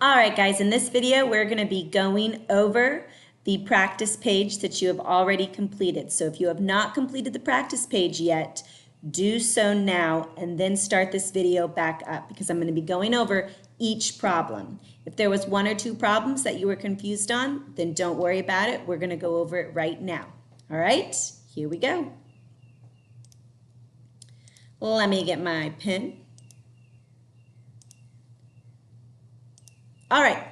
All right, guys, in this video, we're going to be going over the practice page that you have already completed. So if you have not completed the practice page yet, do so now and then start this video back up because I'm going to be going over each problem. If there was one or two problems that you were confused on, then don't worry about it. We're going to go over it right now. All right, here we go. Let me get my pen. All right,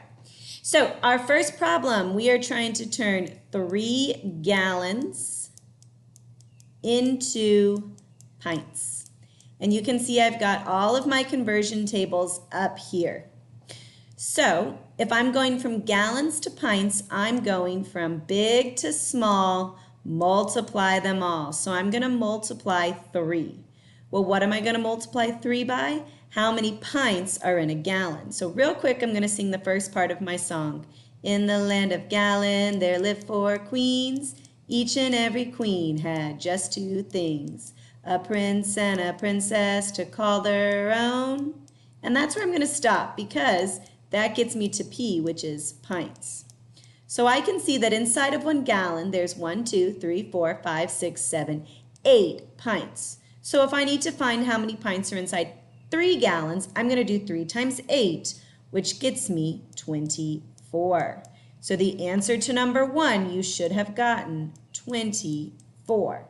so our first problem, we are trying to turn 3 gallons into pints. And you can see I've got all of my conversion tables up here. So if I'm going from gallons to pints, I'm going from big to small, multiply them all. So I'm going to multiply 3. Well, what am I going to multiply 3 by? How many pints are in a gallon? So real quick, I'm going to sing the first part of my song. In the land of Gallon, there lived 4 queens. Each and every queen had just 2 things, a prince and a princess to call their own. And that's where I'm going to stop because that gets me to P, which is pints. So I can see that inside of 1 gallon, there's 1, 2, 3, 4, 5, 6, 7, 8 pints. So if I need to find how many pints are inside 3 gallons, I'm going to do 3 times 8, which gets me 24. So the answer to number 1, you should have gotten 24.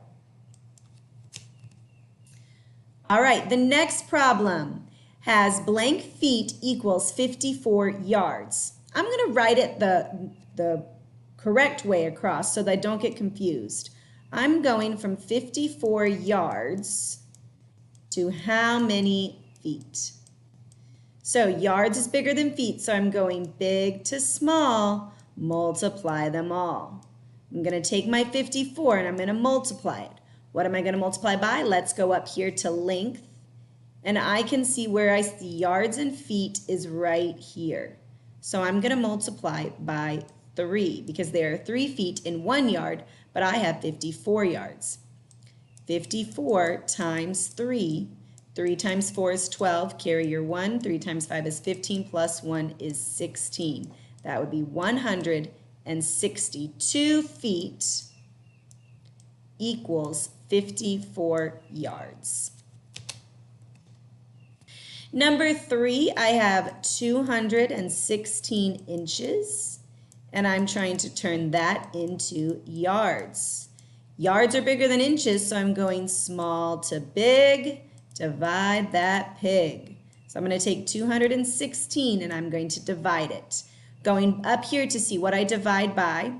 All right, the next problem has blank feet equals 54 yards. I'm going to write it the correct way across so that I don't get confused. I'm going from 54 yards to how many feet? So yards is bigger than feet, so I'm going big to small, multiply them all. I'm going to take my 54 and I'm going to multiply it. What am I going to multiply by? Let's go up here to length. And I can see where I see yards and feet is right here. So I'm going to multiply by 3 because there are 3 feet in 1 yard, but I have 54 yards. 54 times 3. 3 times 4 is 12. Carry your 1. 3 times 5 is 15 plus 1 is 16. That would be 162 feet equals 54 yards. Number 3, I have 216 inches, and I'm trying to turn that into yards. Yards are bigger than inches, so I'm going small to big, divide that pig. So I'm going to take 216 and I'm going to divide it. Going up here to see what I divide by,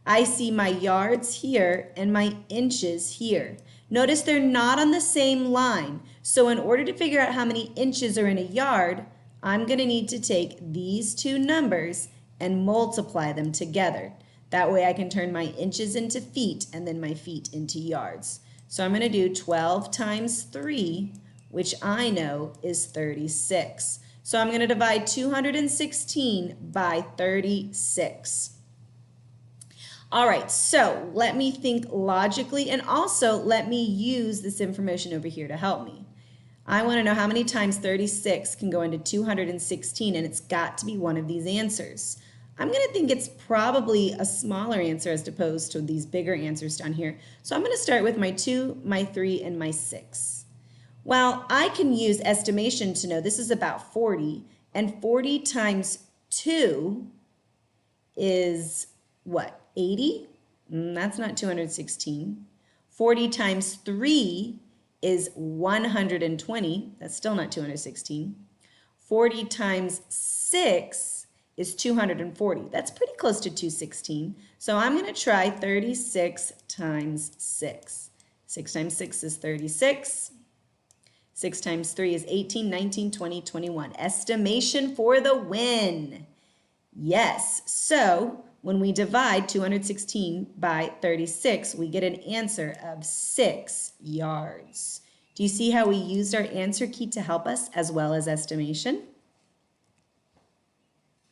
I see my yards here and my inches here. Notice they're not on the same line. So in order to figure out how many inches are in a yard, I'm going to need to take these 2 numbers and multiply them together. That way I can turn my inches into feet and then my feet into yards. So I'm going to do 12 times 3, which I know is 36. So I'm going to divide 216 by 36. All right, so let me think logically and also let me use this information over here to help me. I want to know how many times 36 can go into 216, and it's got to be one of these answers. I'm going to think it's probably a smaller answer as opposed to these bigger answers down here. So I'm going to start with my 2, my 3, and my 6. Well, I can use estimation to know this is about 40, and 40 times 2 is what? 80? That's not 216. 40 times 3 is 120. That's still not 216. 40 times 6 is 240. That's pretty close to 216. So I'm going to try 36 times 6. 6 times 6 is 36. 6 times 3 is 18, 19, 20, 21. Estimation for the win. Yes, so when we divide 216 by 36, we get an answer of 6 yards. Do you see how we used our answer key to help us as well as estimation?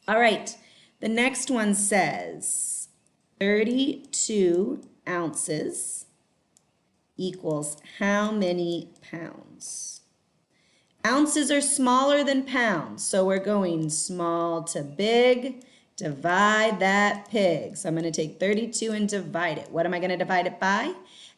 All right, the next one says 32 ounces equals how many pounds? Ounces are smaller than pounds, so we're going small to big. Divide that pig. So I'm going to take 32 and divide it. What am I going to divide it by?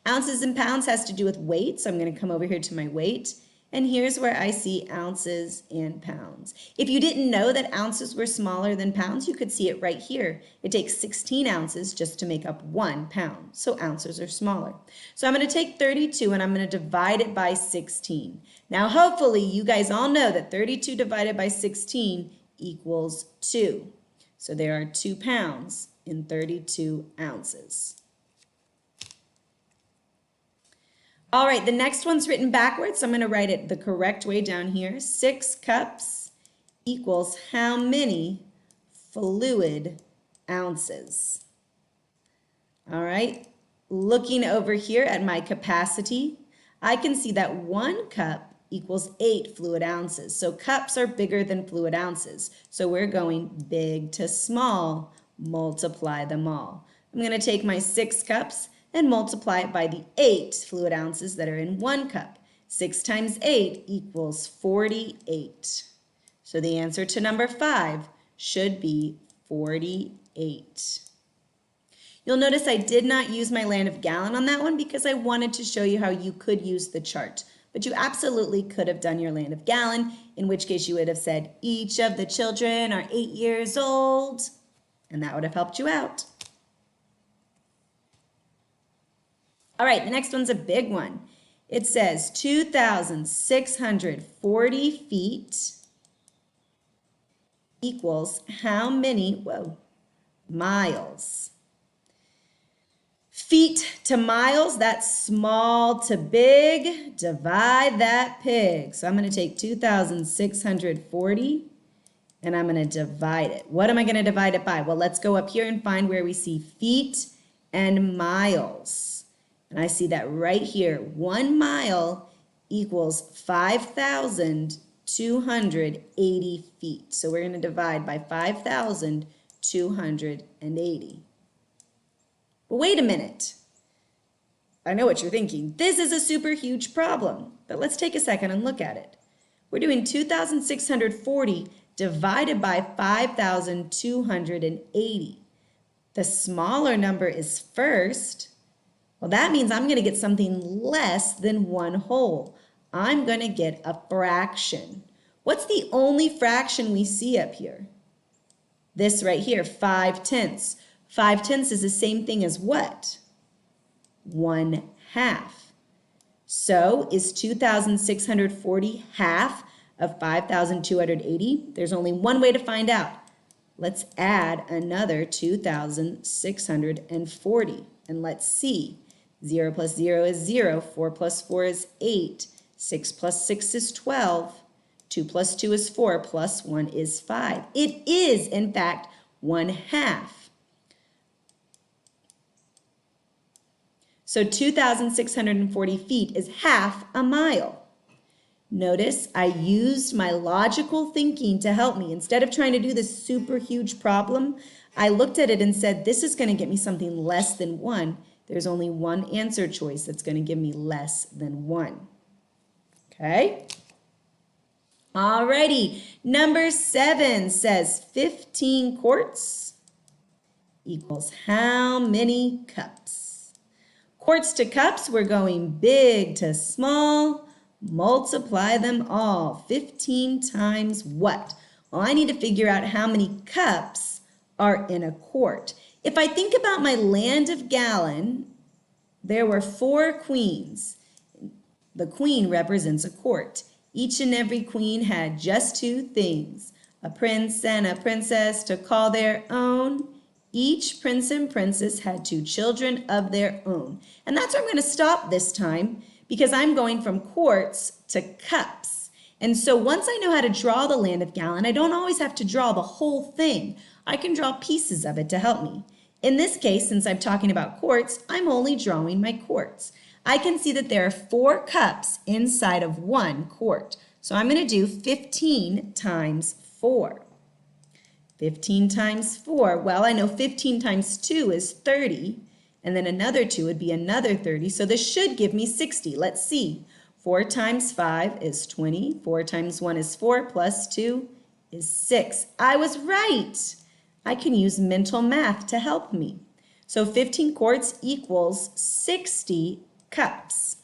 Ounces and pounds has to do with weight, so I'm going to come over here to my weight. And here's where I see ounces and pounds. If you didn't know that ounces were smaller than pounds, you could see it right here. It takes 16 ounces just to make up 1 pound. So ounces are smaller. So I'm going to take 32 and I'm going to divide it by 16. Now hopefully you guys all know that 32 divided by 16 equals 2. So there are 2 pounds in 32 ounces. All right, the next one's written backwards, so I'm going to write it the correct way down here. 6 cups equals how many fluid ounces? All right, looking over here at my capacity, I can see that 1 cup equals 8 fluid ounces. So cups are bigger than fluid ounces. So we're going big to small, multiply them all. I'm going to take my 6 cups and multiply it by the 8 fluid ounces that are in 1 cup. 6 times 8 equals 48. So the answer to number 5 should be 48. You'll notice I did not use my land of gallon on that one because I wanted to show you how you could use the chart. But you absolutely could have done your land of gallon, in which case you would have said each of the children are 8 years old, and that would have helped you out. All right, the next one's a big one. It says 2,640 feet equals how many, miles? Feet to miles, that's small to big. Divide that pig. So I'm going to take 2,640 and I'm going to divide it. What am I going to divide it by? Well, let's go up here and find where we see feet and miles. And I see that right here. 1 mile equals 5,280 feet. So we're going to divide by 5,280. But wait a minute. I know what you're thinking. This is a super huge problem. But let's take a second and look at it. We're doing 2,640 divided by 5,280. The smaller number is first. Well, that means I'm going to get something less than 1 whole. I'm going to get a fraction. What's the only fraction we see up here? This right here, 5/10. 5/10 is the same thing as what? 1/2. So is 2,640 half of 5,280? There's only one way to find out. Let's add another 2,640 and let's see. 0 plus 0 is 0, 4 plus 4 is 8, 6 plus 6 is 12, 2 plus 2 is 4, plus 1 is 5. It is, in fact, 1/2. So 2,640 feet is half a mile. Notice I used my logical thinking to help me. Instead of trying to do this super huge problem, I looked at it and said, this is going to get me something less than 1. There's only one answer choice that's going to give me less than 1. Okay? Alrighty, number 7 says 15 quarts equals how many cups? Quarts to cups, we're going big to small, multiply them all. 15 times what? Well, I need to figure out how many cups are in a quart. If I think about my land of gallon, there were 4 queens. The queen represents a quart. Each and every queen had just 2 things, a prince and a princess to call their own. Each prince and princess had 2 children of their own. And that's where I'm going to stop this time because I'm going from quarts to cups. And so once I know how to draw the land of gallon, I don't always have to draw the whole thing. I can draw pieces of it to help me. In this case, since I'm talking about quarts, I'm only drawing my quarts. I can see that there are 4 cups inside of 1 quart. So I'm going to do 15 times 4. 15 times 4, well, I know 15 times 2 is 30, and then another 2 would be another 30, so this should give me 60. Let's see. 4 times 5 is 20. 4 times 1 is 4, plus 2 is 6. I was right. I can use mental math to help me. So 15 quarts equals 60 cups.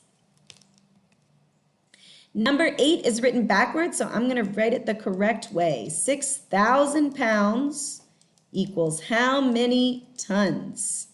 Number 8 is written backwards, so I'm going to write it the correct way. 6,000 pounds equals how many tons?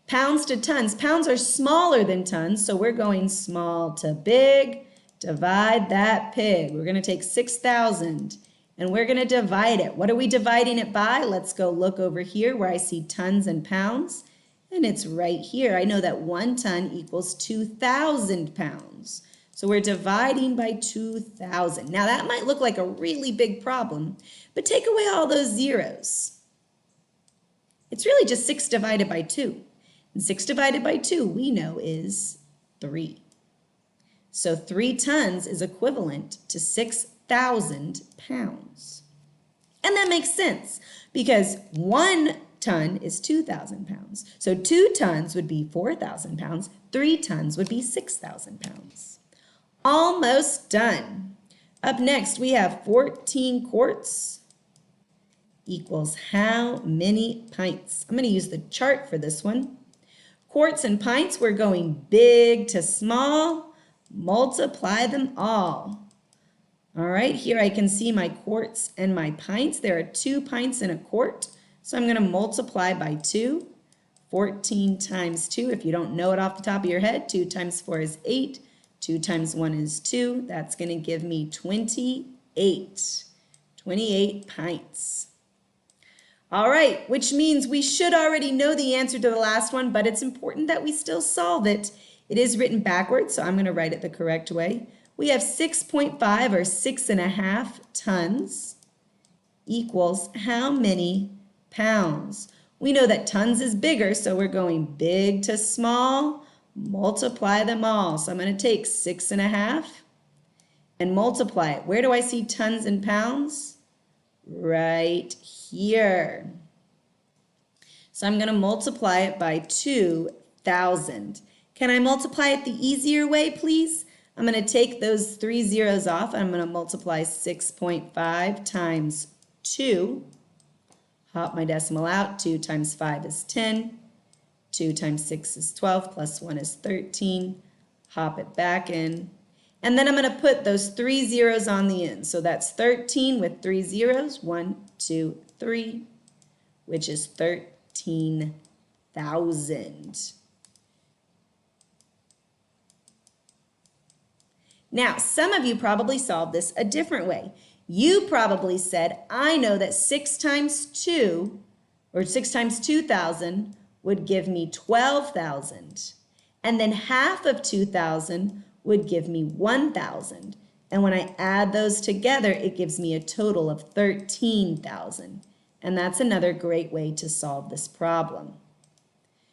Pounds to tons. Pounds are smaller than tons, so we're going small to big. Divide that pig. We're going to take 6,000 and we're going to divide it. What are we dividing it by? Let's go look over here where I see tons and pounds. And it's right here. I know that 1 ton equals 2,000 pounds. So we're dividing by 2,000. Now that might look like a really big problem, but take away all those zeros. It's really just 6 divided by 2. And 6 divided by 2 we know is 3. So 3 tons is equivalent to 6,000 pounds. And that makes sense because 1 ton is 2,000 pounds. So 2 tons would be 4,000 pounds. 3 tons would be 6,000 pounds. Almost done. Up next, we have 14 quarts equals how many pints? I'm going to use the chart for this one. Quarts and pints, we're going big to small. Multiply them all. All right, here I can see my quarts and my pints. There are 2 pints in a quart, so I'm going to multiply by 2. 14 times 2, if you don't know it off the top of your head, 2 times 4 is 8. 2 times 1 is 2. That's going to give me 28. 28 pints. All right, which means we should already know the answer to the last one, but it's important that we still solve it. It is written backwards, so I'm going to write it the correct way. We have 6.5 or 6.5 tons equals how many pounds? We know that tons is bigger, so we're going big to small. Multiply them all. So I'm going to take 6.5 and multiply it. Where do I see tons and pounds? Right here. So I'm going to multiply it by 2,000. Can I multiply it the easier way, please? I'm going to take those 3 zeros off. I'm going to multiply 6.5 times 2. Hop my decimal out. 2 times 5 is 10. 2 times 6 is 12, plus 1 is 13. Hop it back in. And then I'm going to put those 3 zeros on the end. So that's 13 with 3 zeros. 1, 2, 3, which is 13,000. Now, some of you probably solved this a different way. You probably said, I know that 6 times 2, or 6 times 2,000, would give me 12,000. And then half of 2,000 would give me 1,000. And when I add those together, it gives me a total of 13,000. And that's another great way to solve this problem.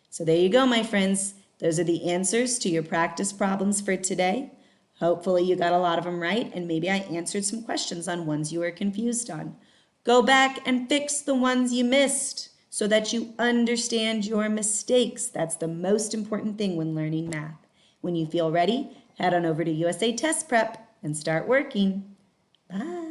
So there you go, my friends. Those are the answers to your practice problems for today. Hopefully you got a lot of them right, and maybe I answered some questions on ones you were confused on. Go back and fix the ones you missed, so that you understand your mistakes. That's the most important thing when learning math. When you feel ready, head on over to USA Test Prep and start working. Bye.